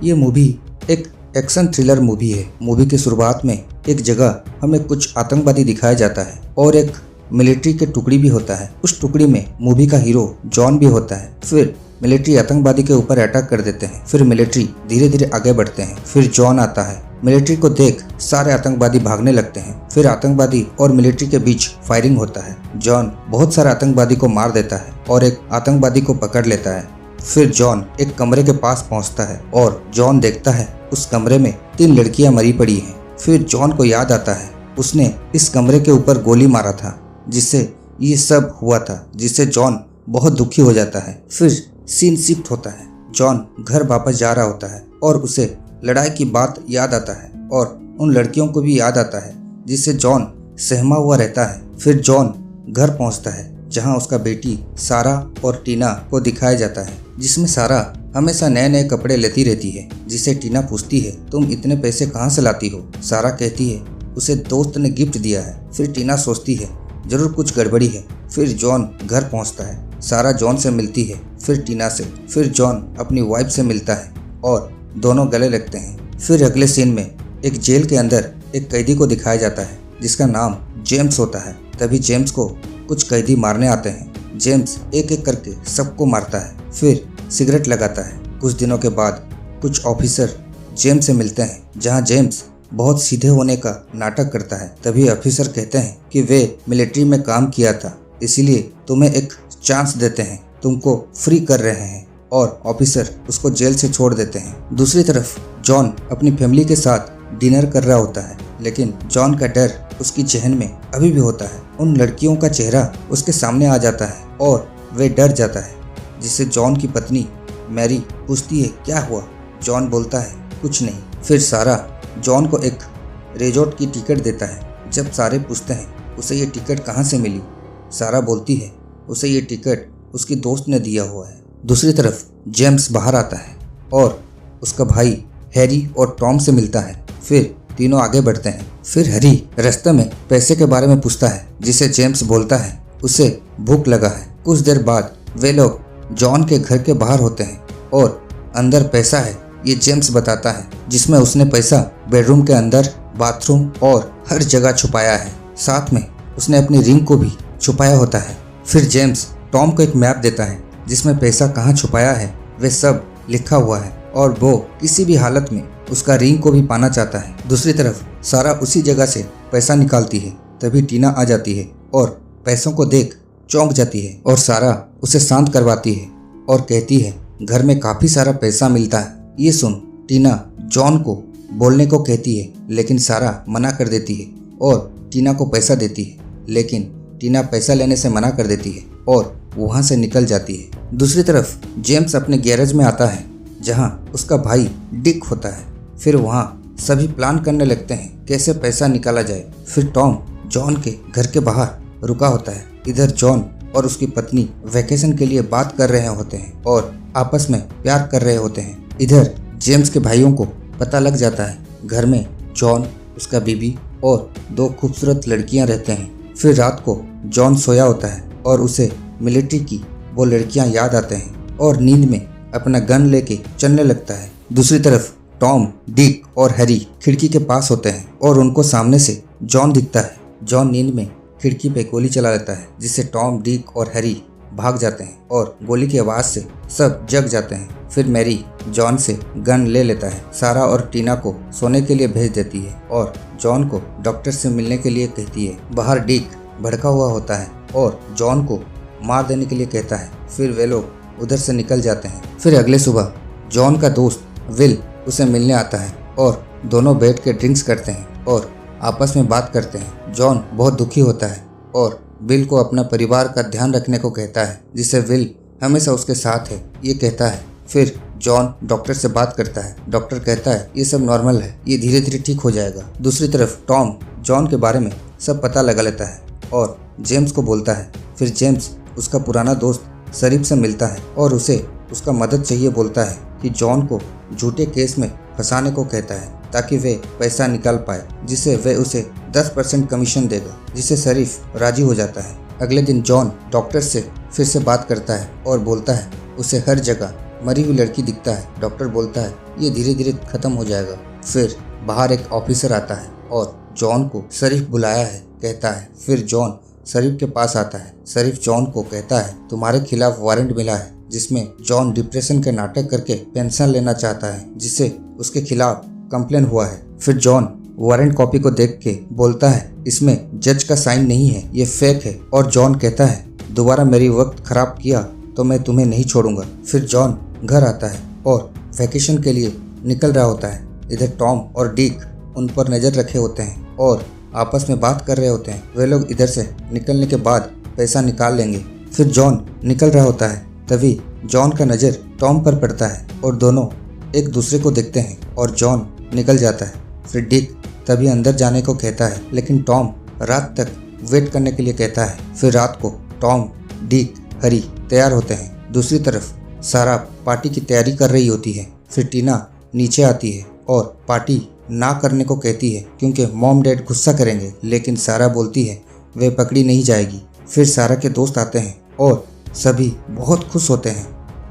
ये मूवी एक action thriller movie है। मूवी की शुरुआत में एक जगह हमें कुछ आतंकवादी दिखाया जाता है और एक मिलिट्री के टुकड़ी भी होता है। उस टुकड़ी में मूवी का हीरो जॉन भी होता है। फिर मिलिट्री आतंकवादी के ऊपर अटैक कर देते हैं। फिर मिलिट्री धीरे धीरे आगे बढ़ते हैं। फिर जॉन आता है। मिलिट्री को देख सारे आतंकवादी भागने लगते हैं। फिर आतंकवादी और मिलिट्री के बीच फायरिंग होता है। जॉन बहुत सारे आतंकवादी को मार देता है और एक आतंकवादी को पकड़ लेता है। फिर जॉन एक कमरे के पास पहुंचता है और जॉन देखता है उस कमरे में 3 लड़कियां मरी पड़ी हैं। फिर जॉन को याद आता है उसने इस कमरे के ऊपर गोली मारा था जिससे ये सब हुआ था, जिससे जॉन बहुत दुखी हो जाता है। फिर सीन शिफ्ट होता है। जॉन घर वापस जा रहा होता है और उसे लड़ाई की बात याद आता है और उन लड़कियों को भी याद आता है जिससे जॉन सहमा हुआ रहता है। फिर जॉन घर पहुंचता है जहां उसका बेटी सारा और टीना को दिखाया जाता है, जिसमें सारा हमेशा नए नए कपड़े लेती रहती है। जिसे टीना पूछती है तुम इतने पैसे कहाँ से लाती हो। सारा कहती है उसे दोस्त ने गिफ्ट दिया है। फिर टीना सोचती है जरूर कुछ गड़बड़ी है। फिर जॉन घर पहुंचता है। सारा जॉन से मिलती है, फिर टीना से। फिर जॉन अपनी वाइफ से मिलता है और दोनों गले लगते हैं। फिर अगले सीन में एक जेल के अंदर एक कैदी को दिखाया जाता है जिसका नाम जेम्स होता है। तभी जेम्स को कुछ कैदी मारने आते हैं। जेम्स एक एक करके सबको मारता है, फिर सिगरेट लगाता है। कुछ दिनों के बाद कुछ ऑफिसर जेम्स से मिलते हैं जहां जेम्स बहुत सीधे होने का नाटक करता है। तभी ऑफिसर कहते हैं कि वे मिलिट्री में काम किया था, इसीलिए तुम्हें एक चांस देते हैं, तुमको फ्री कर रहे हैं, और ऑफिसर उसको जेल से छोड़ देते हैं। दूसरी तरफ जॉन अपनी फैमिली के साथ डिनर कर रहा होता है, लेकिन जॉन का डर उसकी जहन में अभी भी होता है। उन लड़कियों का चेहरा उसके सामने आ जाता है और वे डर जाता है, जिससे जॉन की पत्नी मैरी पूछती है क्या हुआ। जॉन बोलता है कुछ नहीं। फिर सारा जॉन को एक रिजॉर्ट की टिकट देता है। जब सारे पूछते हैं उसे ये टिकट कहाँ से मिली, सारा बोलती है उसे ये टिकट उसकी दोस्त ने दिया हुआ है। दूसरी तरफ जेम्स बाहर आता है और उसका भाई हैरी और टॉम से मिलता है। फिर तीनों आगे बढ़ते हैं। फिर हैरी रास्ते में पैसे के बारे में पूछता है, जिसे जेम्स बोलता है उसे भूख लगा है। कुछ देर बाद वे लोग जॉन के घर के बाहर होते हैं और अंदर पैसा है, ये जेम्स बताता है, जिसमें उसने पैसा बेडरूम के अंदर, बाथरूम और हर जगह छुपाया है। साथ में उसने अपनी रिंग को भी छुपाया होता है। फिर जेम्स टॉम को एक मैप देता है जिसमें पैसा कहाँ छुपाया है वे सब लिखा हुआ है और वो किसी भी हालत में उसका रिंग को भी पाना चाहता है। दूसरी तरफ सारा उसी जगह से पैसा निकालती है। तभी टीना आ जाती है और पैसों को देख चौंक जाती है और सारा उसे शांत करवाती है और कहती है घर में काफ़ी सारा पैसा मिलता है। ये सुन टीना जॉन को बोलने को कहती है, लेकिन सारा मना कर देती है और टीना को पैसा देती है, लेकिन टीना पैसा लेने से मना कर देती है और वहाँ से निकल जाती है। दूसरी तरफ जेम्स अपने गैरेज में आता है जहाँ उसका भाई डिक होता है। फिर वहाँ सभी प्लान करने लगते हैं कैसे पैसा निकाला जाए। फिर टॉम जॉन के घर के बाहर रुका होता है। इधर जॉन और उसकी पत्नी वैकेशन के लिए बात कर रहे होते हैं और आपस में प्यार कर रहे होते हैं। इधर जेम्स के भाइयों को पता लग जाता है घर में जॉन, उसका बीबी और 2 खूबसूरत लड़कियां रहते हैं। फिर रात को जॉन सोया होता है और उसे मिलिट्री की वो लड़कियां याद आते हैं और नींद में अपना गन लेके चलने लगता है। दूसरी तरफ टॉम, डिक और हैरी खिड़की के पास होते हैं और उनको सामने से जॉन दिखता है। जॉन नींद में खिड़की पे गोली चला लेता है, जिससे टॉम, डिक और हैरी भाग जाते हैं और गोली की आवाज़ से सब जग जाते हैं। फिर मैरी जॉन से गन ले लेता है। सारा और टीना को सोने के लिए भेज देती है और जॉन को डॉक्टर से मिलने के लिए कहती है। बाहर डिक भड़का हुआ होता है और जॉन को मार देने के लिए कहता है। फिर वे लोग उधर से निकल जाते हैं। फिर अगले सुबह जॉन का दोस्त विल उसे मिलने आता है और दोनों बैठ के ड्रिंक्स करते हैं और आपस में बात करते हैं। जॉन बहुत दुखी होता है और विल को अपना परिवार का ध्यान रखने को कहता है, जिससे विल हमेशा उसके साथ है ये कहता है। फिर जॉन डॉक्टर से बात करता है। डॉक्टर कहता है ये सब नॉर्मल है, ये धीरे धीरे ठीक हो जाएगा। दूसरी तरफ टॉम जॉन के बारे में सब पता लगा लेता है और जेम्स को बोलता है। फिर जेम्स उसका पुराना दोस्त शरीफ से मिलता है और उसे उसका मदद चाहिए बोलता है कि जॉन को झूठे केस में फंसाने को कहता है ताकि वे पैसा निकाल पाए, जिससे वे उसे 10% कमीशन देगा, जिससे शरीफ राजी हो जाता है। अगले दिन जॉन डॉक्टर से फिर से बात करता है और बोलता है उसे हर जगह मरी हुई लड़की दिखता है। डॉक्टर बोलता है ये धीरे धीरे खत्म हो जाएगा। फिर बाहर एक ऑफिसर आता है और जॉन को शरीफ बुलाया है कहता है। फिर जॉन शरीफ के पास आता है। शरीफ जॉन को कहता है तुम्हारे खिलाफ वारंट मिला है, जिसमें जॉन डिप्रेशन के नाटक करके पेंशन लेना चाहता है, जिससे उसके खिलाफ कंप्लेन हुआ है। फिर जॉन वारंट कॉपी को देख के बोलता है इसमें जज का साइन नहीं है, ये फेक है। और जॉन कहता है दोबारा मेरी वक्त खराब किया तो मैं तुम्हें नहीं छोड़ूंगा। फिर जॉन घर आता है और वैकेशन के लिए निकल रहा होता है। इधर टॉम और डिक उन पर नज़र रखे होते हैं और आपस में बात कर रहे होते हैं। वे लोग इधर से निकलने के बाद पैसा निकाल लेंगे। फिर जॉन निकल रहा होता है, तभी जॉन का नज़र टॉम पर पड़ता है और दोनों एक दूसरे को देखते हैं और जॉन निकल जाता है। फिर डिक तभी अंदर जाने को कहता है, लेकिन टॉम रात तक वेट करने के लिए कहता है। फिर रात को टॉम, डिक, हरी तैयार होते हैं। दूसरी तरफ सारा पार्टी की तैयारी कर रही होती है। फिर टीना नीचे आती है और पार्टी ना करने को कहती है क्योंकि मॉम डैड गुस्सा करेंगे, लेकिन सारा बोलती है वे पकड़ी नहीं जाएगी। फिर सारा के दोस्त आते हैं और सभी बहुत खुश होते हैं।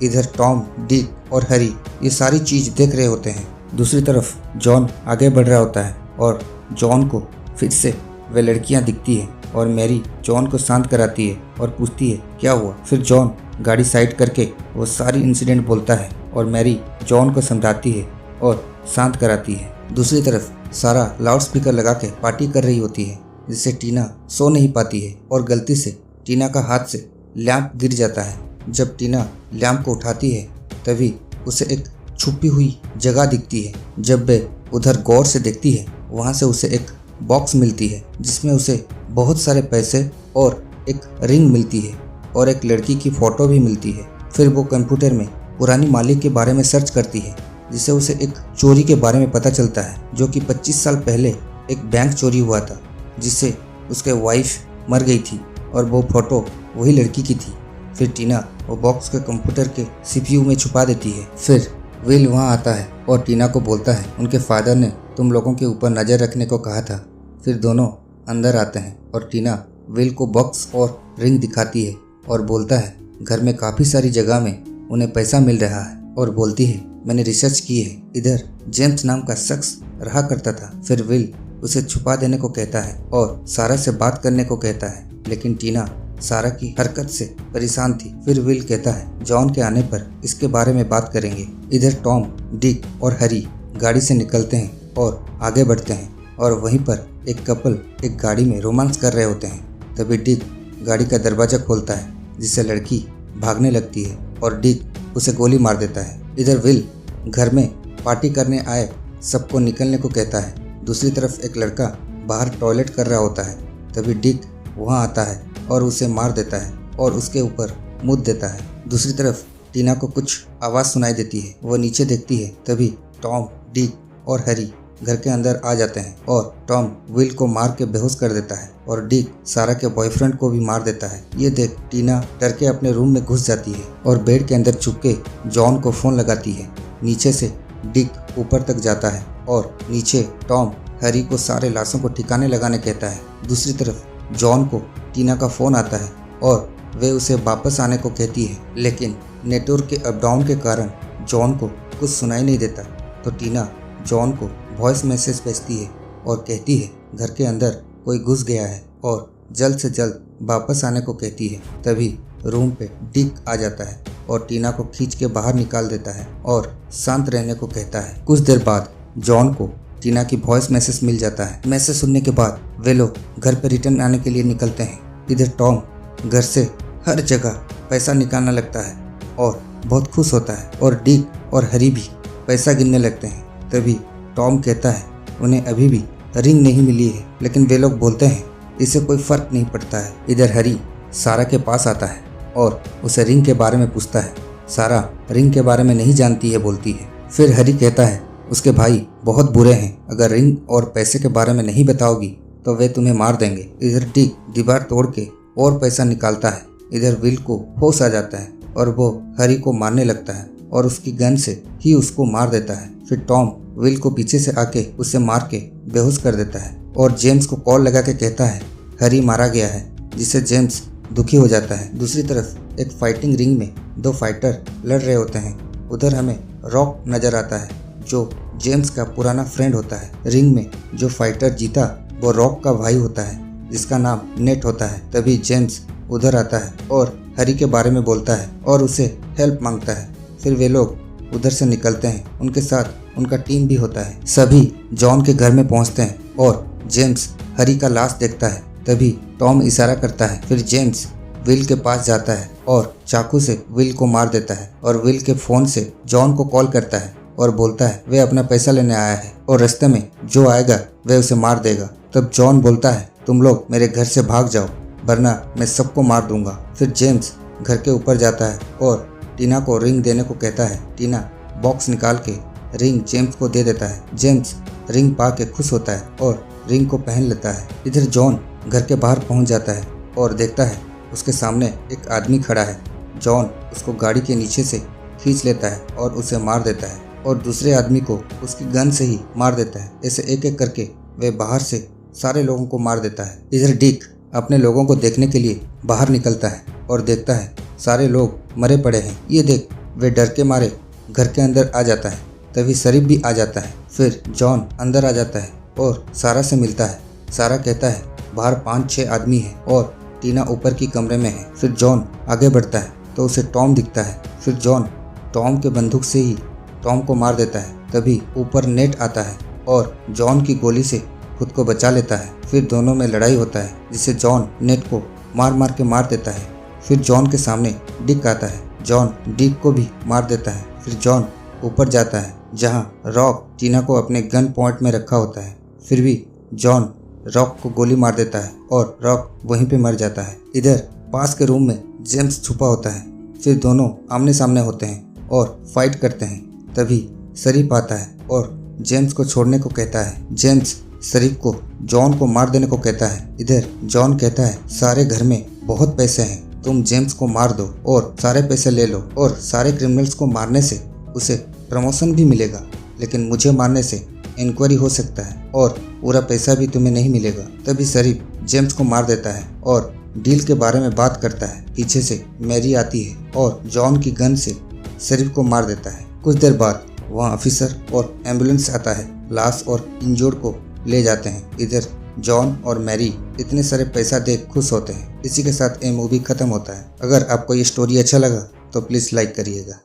इधर टॉम, डिक और हरी ये सारी चीज़ देख रहे होते हैं। दूसरी तरफ जॉन आगे बढ़ रहा होता है और जॉन को फिर से वे लड़कियां दिखती है और मैरी जॉन को शांत कराती है और पूछती है क्या हुआ। फिर जॉन गाड़ी साइड करके वो सारी इंसिडेंट बोलता है और मैरी जॉन को समझाती है और शांत कराती है। दूसरी तरफ सारा लाउड स्पीकर लगा के पार्टी कर रही होती है, जिससे टीना सो नहीं पाती है और गलती से टीना का हाथ से लैंप गिर जाता है। जब टीना लैंप को उठाती है तभी उसे एक छुपी हुई जगह दिखती है। जब वे उधर गौर से देखती है वहाँ से उसे एक बॉक्स मिलती है जिसमें उसे बहुत सारे पैसे और एक रिंग मिलती है और एक लड़की की फ़ोटो भी मिलती है। फिर वो कंप्यूटर में पुरानी मालिक के बारे में सर्च करती है, जिससे उसे एक चोरी के बारे में पता चलता है जो कि 25 साल पहले एक बैंक चोरी हुआ था, जिससे उसके वाइफ मर गई थी और वो फ़ोटो वही लड़की की थी। फिर टीना वो बॉक्स के कंप्यूटर के CPU में छुपा देती है। फिर विल वहाँ आता है और टीना को बोलता है उनके फादर ने तुम लोगों के ऊपर नज़र रखने को कहा था। फिर दोनों अंदर आते हैं और टीना विल को बॉक्स और रिंग दिखाती है और बोलता है घर में काफ़ी सारी जगह में उन्हें पैसा मिल रहा है, और बोलती है मैंने रिसर्च की है, इधर जेम्स नाम का शख्स रहा करता था। फिर विल उसे छुपा देने को कहता है और सारा से बात करने को कहता है, लेकिन टीना सारा की हरकत से परेशान थी। फिर विल कहता है जॉन के आने पर इसके बारे में बात करेंगे। इधर टॉम, डिक और हरी गाड़ी से निकलते हैं और आगे बढ़ते हैं और वहीं पर एक कपल एक गाड़ी में रोमांस कर रहे होते हैं। तभी डिक गाड़ी का दरवाज़ा खोलता है, जिससे लड़की भागने लगती है और डिक उसे गोली मार देता है। इधर विल घर में पार्टी करने आए सबको निकलने को कहता है। दूसरी तरफ एक लड़का बाहर टॉयलेट कर रहा होता है। तभी डिक वहाँ आता है और उसे मार देता है और उसके ऊपर मुद देता है। दूसरी तरफ टीना को कुछ आवाज़ सुनाई देती है। वो नीचे देखती है, तभी टॉम, डिक और हरी घर के अंदर आ जाते हैं और टॉम विल को मार के बेहोश कर देता है और डिक सारा के बॉयफ्रेंड को भी मार देता है। ये देख टीना डर के अपने रूम में घुस जाती है और बेड के अंदर छुप के जॉन को फ़ोन लगाती है। नीचे से डिक ऊपर तक जाता है और नीचे टॉम हरी को सारे लाशों को ठिकाने लगाने कहता है। दूसरी तरफ जॉन को टीना का फ़ोन आता है और वे उसे वापस आने को कहती है, लेकिन नेटवर्क के अप डाउन के कारण जॉन को कुछ सुनाई नहीं देता। तो टीना जॉन को वॉइस मैसेज भेजती है और कहती है घर के अंदर कोई घुस गया है और जल्द से जल्द वापस आने को कहती है। तभी रूम पे डिक आ जाता है और टीना को खींच के बाहर निकाल देता है और शांत रहने को कहता है। कुछ देर बाद जॉन को टीना की वॉइस मैसेज मिल जाता है। मैसेज सुनने के बाद वे लोग घर पर रिटर्न आने के लिए निकलते हैं। इधर टॉम घर से हर जगह पैसा निकालना लगता है और बहुत खुश होता है और डिक और हरी भी पैसा गिनने लगते हैं। तभी टॉम कहता है उन्हें अभी भी रिंग नहीं मिली है, लेकिन वे लोग बोलते हैं इससे कोई फर्क नहीं पड़ता है। इधर हरी सारा के पास आता है और उसे रिंग के बारे में पूछता है। सारा रिंग के बारे में नहीं जानती है बोलती है। फिर हरी कहता है उसके भाई बहुत बुरे हैं, अगर रिंग और पैसे के बारे में नहीं बताओगी तो वे तुम्हें मार देंगे। इधर डिक दीवार तोड़ के और पैसा निकालता है। इधर विल को होश आ जाता है और वो हरी को मारने लगता है और उसकी गन से ही उसको मार देता है। फिर टॉम विल को पीछे से आके उसे मार के बेहोश कर देता है और जेम्स को कॉल लगा के कहता है हरी मारा गया है, जिससे जेम्स दुखी हो जाता है। दूसरी तरफ एक फाइटिंग रिंग में दो फाइटर लड़ रहे होते हैं उधर हमें रॉक नजर आता है जो जेम्स का पुराना फ्रेंड होता है। रिंग में जो फाइटर जीता वो रॉक का भाई होता है जिसका नाम नेट होता है। तभी जेम्स उधर आता है और हैरी के बारे में बोलता है और उसे हेल्प मांगता है। फिर वे लोग उधर से निकलते हैं। उनके साथ उनका टीम भी होता है। सभी जॉन के घर में पहुंचते हैं और जेम्स हैरी का लाश देखता है। तभी टॉम इशारा करता है। फिर जेम्स विल के पास जाता है और चाकू से विल को मार देता है और विल के फोन से जॉन को कॉल करता है और बोलता है वे अपना पैसा लेने आया है और रास्ते में जो आएगा वह उसे मार देगा। तब जॉन बोलता है तुम लोग मेरे घर से भाग जाओ वरना मैं सबको मार दूंगा। फिर जेम्स घर के ऊपर जाता है और टीना को रिंग देने को कहता है। टीना बॉक्स निकाल के रिंग जेम्स को दे देता है। जेम्स रिंग पा के खुश होता है और रिंग को पहन लेता है। इधर जॉन घर के बाहर पहुंच जाता है और देखता है उसके सामने एक आदमी खड़ा है। जॉन उसको गाड़ी के नीचे से खींच लेता है और उसे मार देता है और दूसरे आदमी को उसकी गन से ही मार देता है। ऐसे एक एक करके वे बाहर से सारे लोगों को मार देता है। इधर डिक अपने लोगों को देखने के लिए बाहर निकलता है और देखता है सारे लोग मरे पड़े हैं। ये देख वे डर के मारे घर के अंदर आ जाता है। तभी शरीफ भी आ जाता है। फिर जॉन अंदर आ जाता है और सारा से मिलता है। सारा कहता है बाहर 5-6 आदमी हैं और टीना ऊपर की कमरे में है। फिर जॉन आगे बढ़ता है तो उसे टॉम दिखता है। फिर जॉन टॉम के बंदूक से ही टॉम को मार देता है। तभी ऊपर नेट आता है और जॉन की गोली से खुद को बचा लेता है। फिर दोनों में लड़ाई होता है जिससे जॉन नेट को मार मार के मार देता है। फिर जॉन के सामने डिक आता है। जॉन डिक को भी मार देता है। फिर जॉन ऊपर जाता है जहां रॉक टीना को अपने गन पॉइंट में रखा होता है। फिर भी जॉन रॉक को गोली मार देता है और रॉक वहीं पे मर जाता है। इधर पास के रूम में जेम्स छुपा होता है। फिर दोनों आमने सामने होते हैं और फाइट करते हैं। तभी शरीफ आता है और जेम्स को छोड़ने को कहता है। जेम्स शरीफ को जॉन को मार देने को कहता है। इधर जॉन कहता है सारे घर में बहुत पैसे हैं, तुम जेम्स को मार दो और सारे पैसे ले लो और सारे क्रिमिनल्स को मारने से उसे प्रमोशन भी मिलेगा, लेकिन मुझे मारने से इंक्वायरी हो सकता है और पूरा पैसा भी तुम्हें नहीं मिलेगा। तभी शरीफ जेम्स को मार देता है और डील के बारे में बात करता है। पीछे से मैरी आती है और जॉन की गन से शरीफ को मार देता है। कुछ देर बाद वहाँ ऑफिसर और एम्बुलेंस आता है। लाश और इंजोर्ड को ले जाते हैं। इधर जॉन और मैरी इतने सारे पैसा देख खुश होते हैं। इसी के साथ ये मूवी खत्म होता है। अगर आपको ये स्टोरी अच्छा लगा तो प्लीज़ लाइक करिएगा।